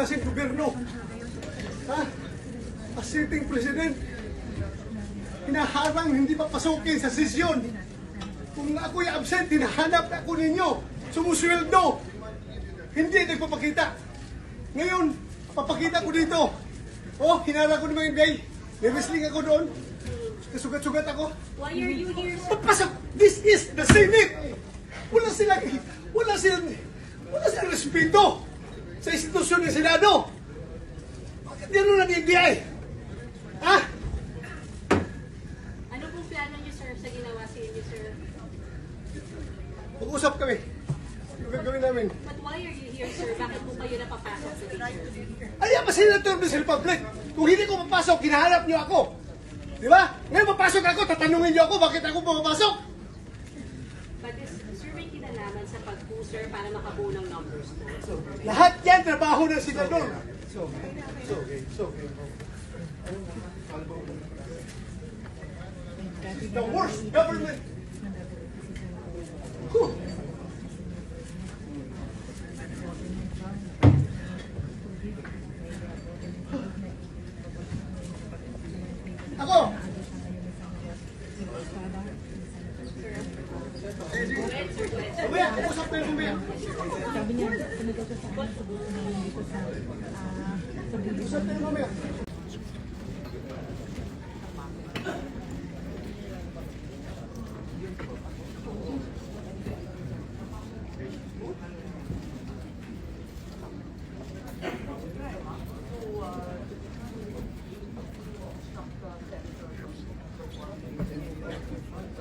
klaseng gobyerno? Ha? As sitting president, hinaharang hindi papasukin sa sesyon. Kung ako'y absent, hinahanap ako ninyo. Sumusweldo. Hindi nagpapakita. Ngayon, papakita ko dito. Oh, hinarang ko ng mga NBA. May wrestling ako doon. Kasugat-sugat ako. Why are you here, sir? Papasok! This is the Senate! Wala silang respeto sa institusyon ng Senado. Bakit gano'n ang NBI? Ha? Ano pong plano niyo, sir, sa ginawa sa inyo, sir? Mag-usap kami. Yung gagawin namin. But why are you here, sir? Bakit po kayo napapasok sa dito? Ayan pa Senator ng Republic. Kung hindi ko papasok, hinahanap niyo ako. Di ba? Ngayon papasok ako, tatanungin niyo ako bakit ako pumapasok. But is, sir, may kinalaman sa pag-puser para makabuo ng numbers po. Lahat yan, trabaho ng senador. The worst government. Whew. Ako. Mamaya, usap tayo mamaya. Sabi niya, sinagot ko sa akin, sabihin na hindi ko sa Usap tayo mamaya.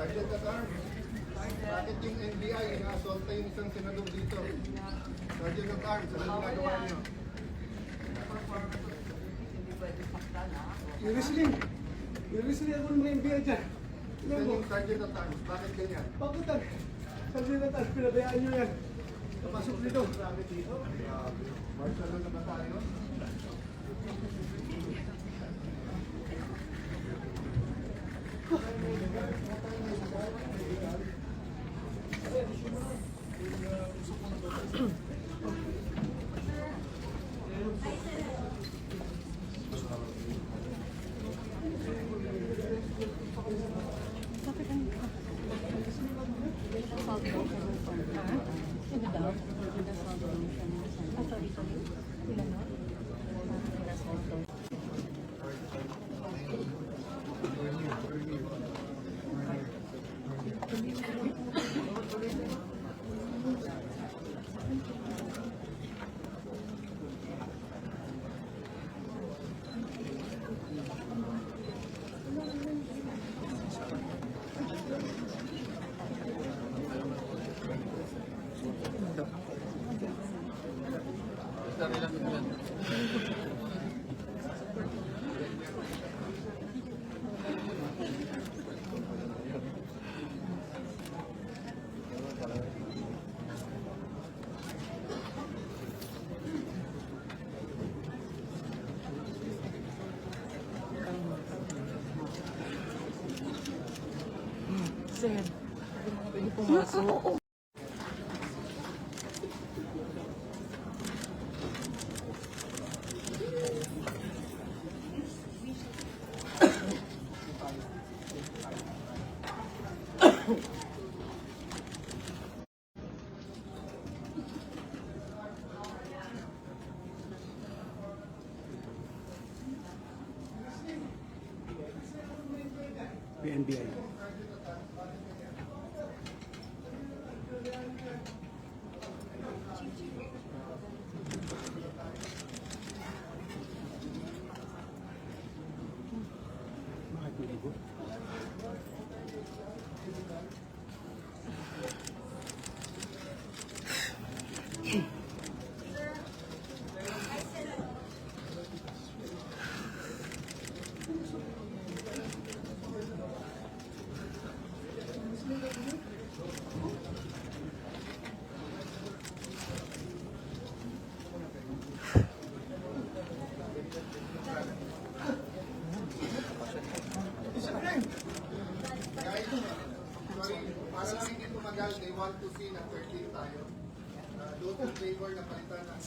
Sergeant at Arms, bakit yung NBI ina-assaulta yung isang senador dito? Sergeant at Arms, ano ginagawa niyo? May wrestling ako ng mga NBI dyan. Saan yung Sergeant at Arms? Bakit ganyan? Bakit ang Sergeant at Arms, pinabayaan nyo yan? Napasok dito. Marshal na ba tayo? Sir, pwede pumasok. NBI. Bakit hindi ko? Para lang hindi tumagal, they want to see na 13 tayo. Total flavor na palitan ng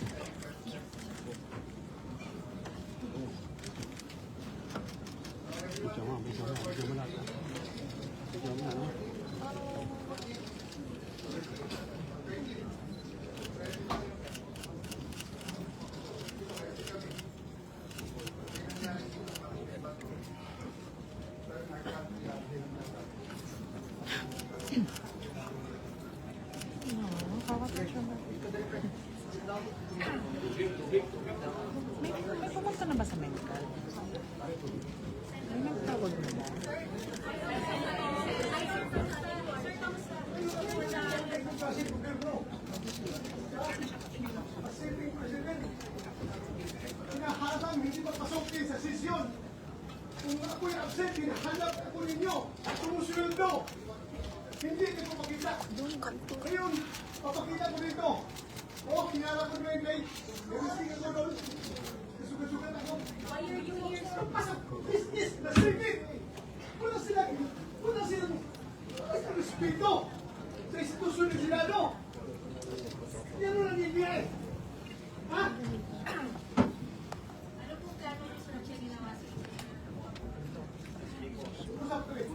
May pumunta na ba sa medical? Ay, nagtawag na ba? Kasi gobyerno. Sitting President. Hinaharang hindi mapasok din sa sesyon. Kung ako'y absent, hinahanap ako ninyo. Sumusunod. Hindi ko makita. Ngayon, papakita ko dito. Oh, kinala ko na yung late. Nag-isting ako doon. Kasugat-sugat ako. Why are you here, sir? Pasok! Business! Nasipit! Wala silang respeto sa institusyon ng Senado. Yan ang nangyayari. Ha? Ano po gano'n yung search yung ginawa sa inyo? Usap ko eh.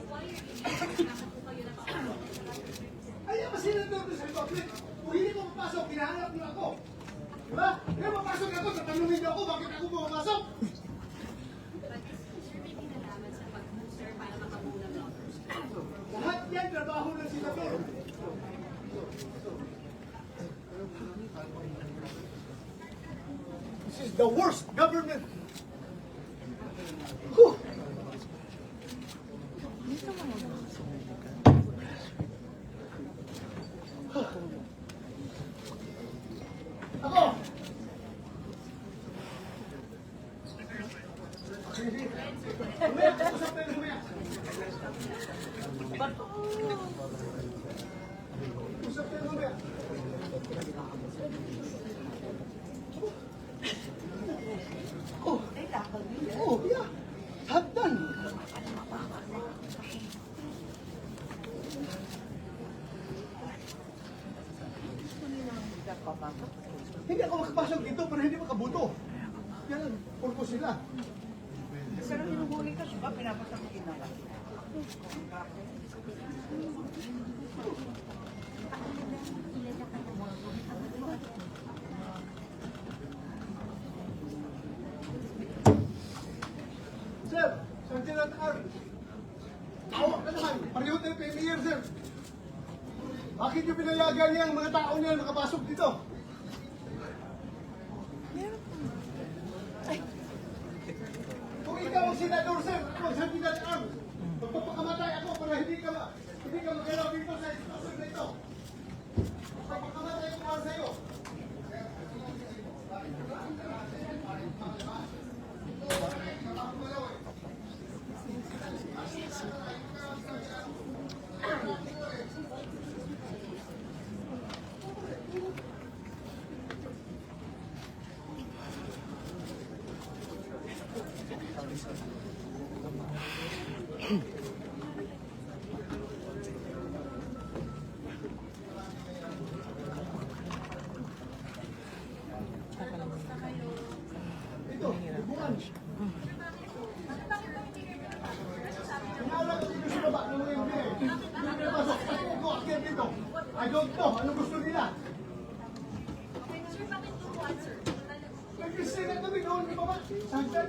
Why are you here? Bakit po kayo napapasok? Ayaw kasi nandun sa public. Kung hindi ko mapasok, hinahanap niyo ako. Diba? Kaya mapasok ako, tatanungin niyo ako, bakit ako pumapasok? But sir, may kinalaman sa pag-booster para makabuo ng numbers. Lahat yan, trabaho ng senador. This is the worst government. Whew. Dito mga ba sa medical? Ako! Lumaya, usap tayo lumaya. Usap tayo lumaya. Oh, yeah. Hagdan. Hindi ako makapasok dito para hindi makabuto. Yan ang purpose nila. Pero hinuhuli ka, diba? Pinapasabihin na lang. Sir, Sergeant Arm. Awak na naman. Pareho tayo premier, sir. Bakit yung pinayagan niya ang mga tao niya makapasok dito? Kung ikaw ang senador, sir, ako ang Sergeant Arm. Magpapakamatay ako para hindi ka magalaw dito sa institusyon na ito. Magpapakamatay ako para sa'yo. Ito, bubukan. Pinala ko dito sa baba ng mga hindi eh. Hindi pasok. Ako, akyat dito. I don't know. Anong gusto nila? Sir, bakit turuan, sir? Nag-isay na kami doon sa baba. Saan?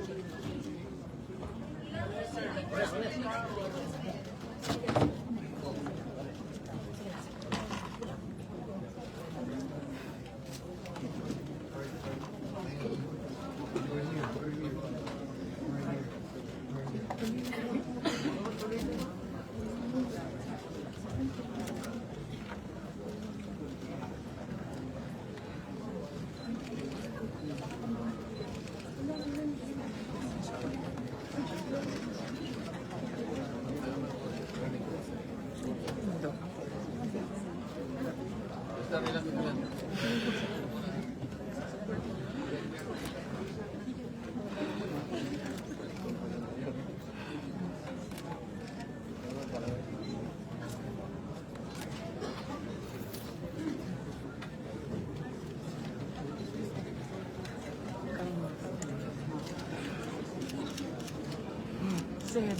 sir.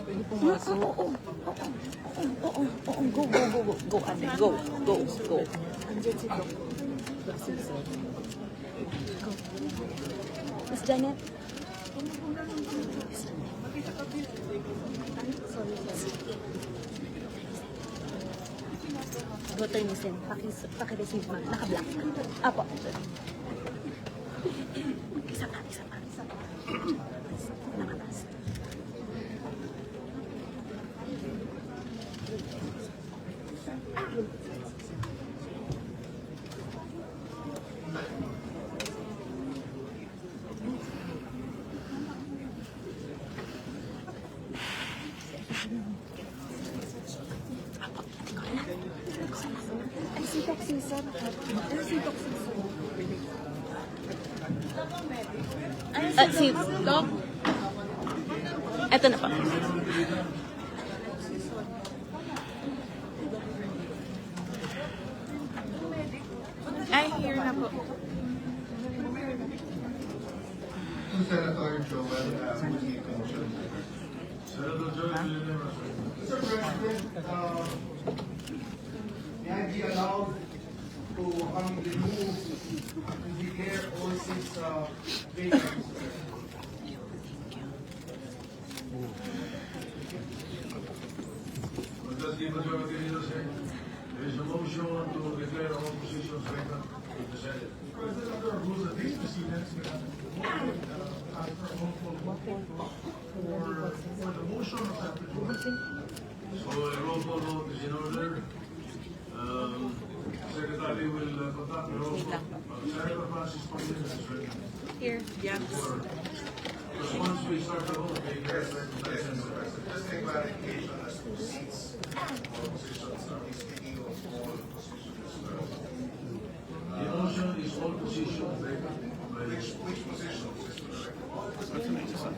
Pwede pumasok. Oo. Go, go, go, go. Go, ate. Go, go, go. Andiyan si Doc. Sige, sir. Go. Miss Janet. Voter ni Sen. Paki-receive ma. Naka-black. Apo. Isa pa. Nakabas. Ay, si Doc Season. Ay, si Doc Season. Si Doc. Ito na pa. Ay, here na po. To Senator Joel, who's the commission. Mr. President, may I be allowed to remove and declare all 6 vacancies? Does the majority leader say there is a motion to declare all positions vacant in the Senate? President, under our rules, at least precedents, we have to ask for a roll call vote for the motion of that majority. So a roll call vote is in order. Secretary will conduct the roll call. Senator Francis Pangilinan is ready. Here. Yeah. Because once we start the vote, they get recognition. Just a clarification as to seats or positions. Are we speaking of all positions? The motion is all positions vacant. Which positions is to the record?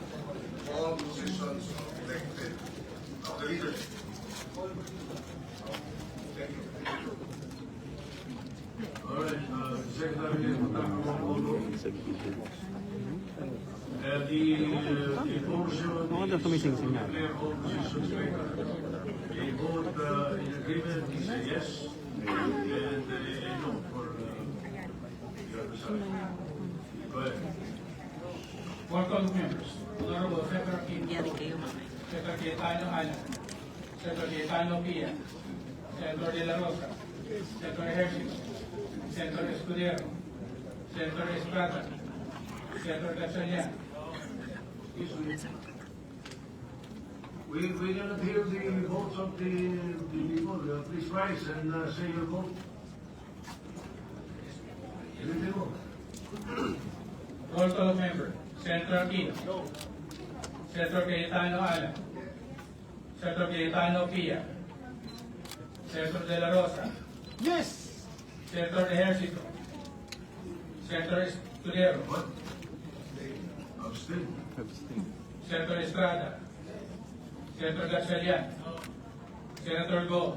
All positions elected of the leadership. Thank you. All right, Secretary will conduct the roll call vote. The motion is to declare all positions vacant. A vote in agreement is a yes, and a no for the other side. Go ahead. Board of members, Honorable Senator Kim, Yari kayo mamay. Senator Cayetano Alan, Senator Cayetano Pia, Senator De La Rosa, Senator Hershey, Senator Escudero, Senator Estrada, Senator Gatchalian. We cannot hear the votes of the people. Please rise and say your vote. Anything more? Roll call member, Senator Kim, Senator Cayetano Alan, Senator Cayetano Pia, Senator De La Rosa, Yes! Senator Ejercito, Senator Escudero, What? Abstain. Senator Estrada, Senator Gatchalian, Senator Go,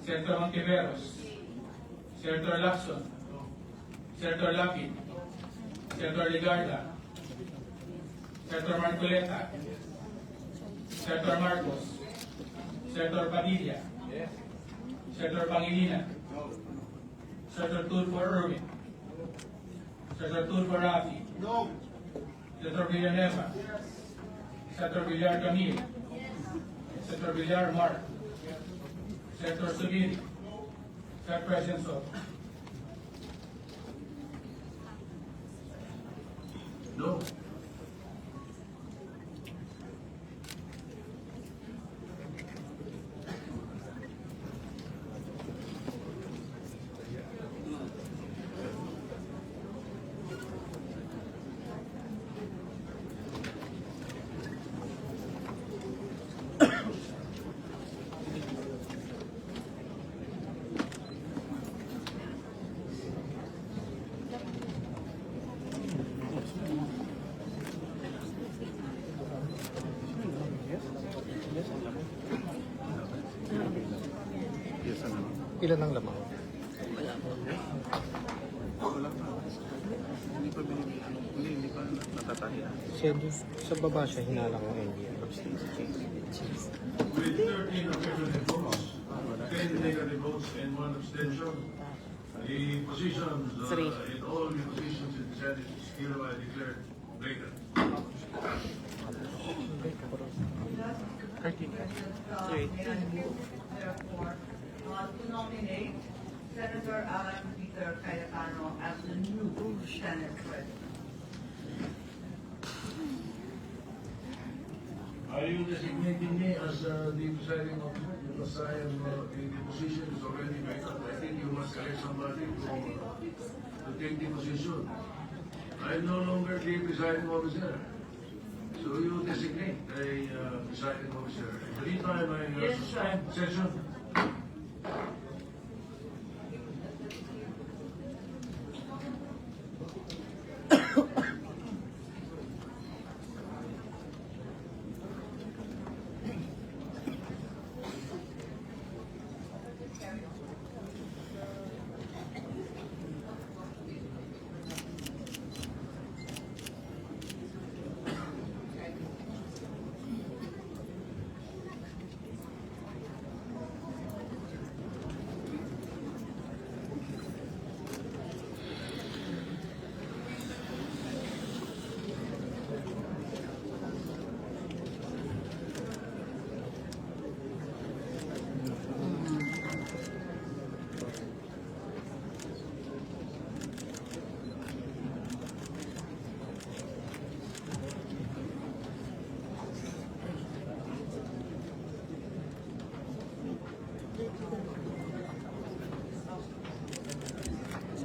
Senator Ontiveros, Senator Lacson, Senator Lapid, Senator Ligarda, Senator Marcoleta, Senator Marcos, Senator Padilla, Senator Pangilinan, Senator Tulfo Irwin, Senator Tulfo Rafi, No. Senator Villanueva, Senator Villar Camille, Senator Villar Mark, Senator Subiri, Senator President Soto. No. Ilan ang lamang? Hindi pa natatahiya. Sa baba siya hinalang ng NBI. With 13 affirmative votes, 10 negative votes, and 1 abstention, the positions, in all the positions in the Senate is hereby declared vacant. 13. Therefore, to nominate Senator Alan Peter Cayetano as the new Senate President. Are you designating me as the presiding officer? Because I am, the position is already vacant. I think you must select somebody to take the position. I am no longer the presiding officer. So you designate a presiding officer. In the meantime, I suspend session.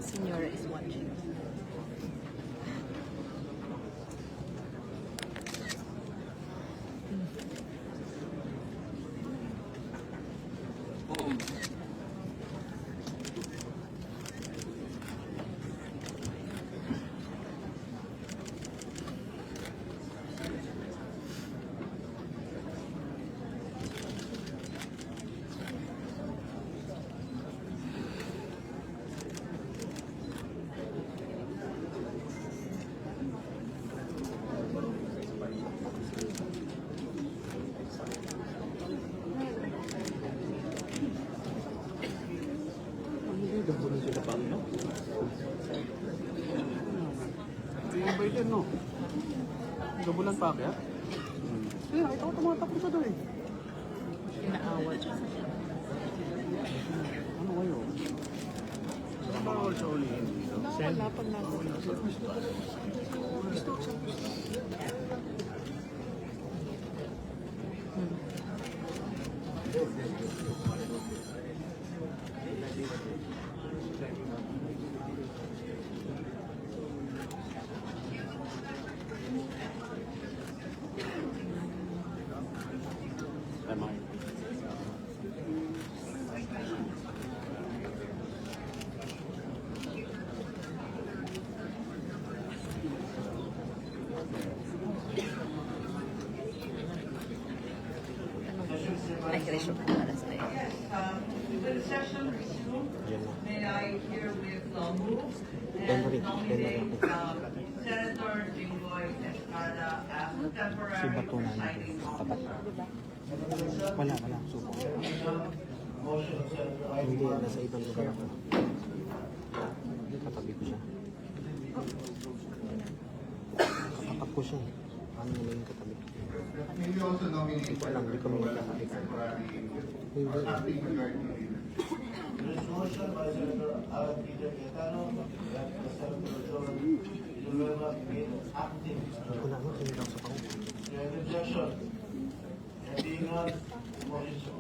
Senora is watching. Gabulan sila pa, no? Yung Biden, no? Gabulan pa kaya? Kaya, ikaw tumatakbo sa doon eh. Inaawa siya. Ano kayo? Saan ba ako sa ulihin dito? Wala pang nasa. Tama. Ay, Krisyo, para sa iyo. Yes, will the session resume? May I herewith move and nominate Senator Jinggoy Estrada as the temporary presiding officer. Wala. Suko. Hindi, nasa ibang lugar ako. Katabi ko siya. Katapat ko siya. Ano na yung katabi? Will you also nominate Alam, hindi kami magkakabit. temporary Hindi. acting majority leader? Motion by Senator Alan Peter Cayetano that the Senator John Villanueva be acting. Hindi ko na ako, siniraw sa pang. There is objection. There being none, motion.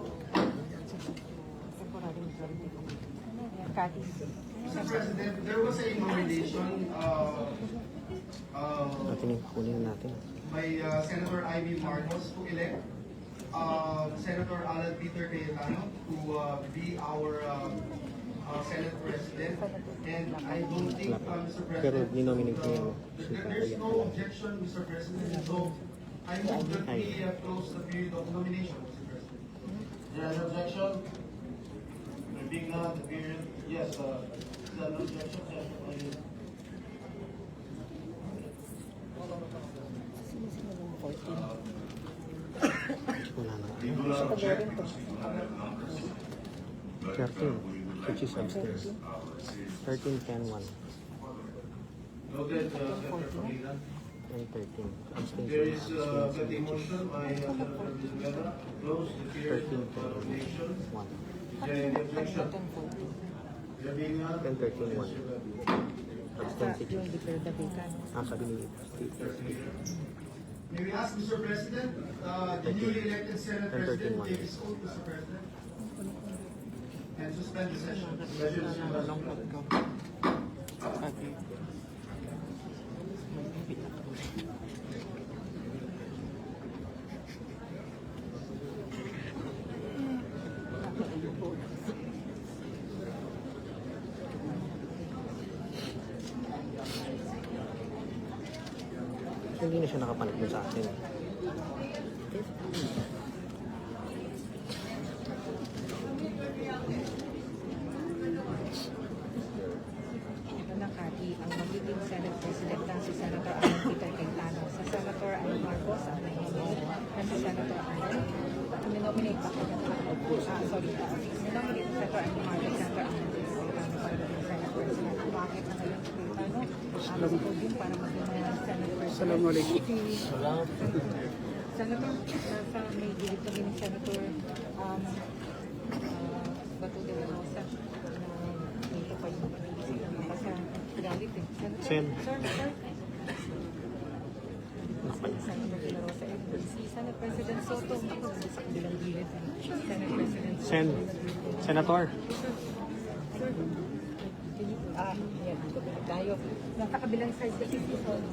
Mr. President, there was a nomination Kunin natin. by Senator Ivy Marcos to elect Senator Alan Peter Cayetano to be our Senate President. And I don't think, Mr. Pero President, ninominate niya yung there's no objection, Mr. President. So I move that we close the period of nomination, Mr. President. There is objection. There being none, the period, yes, is there no objection? not object to other numbers. But 13, we would like which is to upstairs. receive 13, 10, 1, Noted, Senator Pangilinan. and 13. Abstain. There is a motion by Senator Villanueva to close the period 13, of 10, nomination. 1, Is there any objection? There being none, 10, 13, 1. Abstain 6. Yung declare the vacant. Sabi ni May we ask, Mr. President, the newly elected Senate President take his oath, Mr. President, and suspend the session. session is suspended. Hindi na siya nakapanagin sa akin. Nakati ang magiging Senate President na si Senator Alan Peter Cayetano. Sa Senator Amy Marcos ang nominate na si Senator Alan. Nominate pa kanya. Nominate Senator Amy Marcos, Senator Alan Peter Cayetano para maging Senate President. Bakit na ngayon si Cayetano? Alam ko din para maging Senate President. Assalamualaikum. Senator, nasa may gilid kami ni Senator Bato de la Rosa na may kapag sa galit eh. Senator, Sen. Sir. Senator de la Rosa, FBC, Senate President Soto, ako sa kabilang gilid. Senate President Soto. Sen. Senator. Sir, yan, dito tayo. Nasa kabilang side kasi si Soto.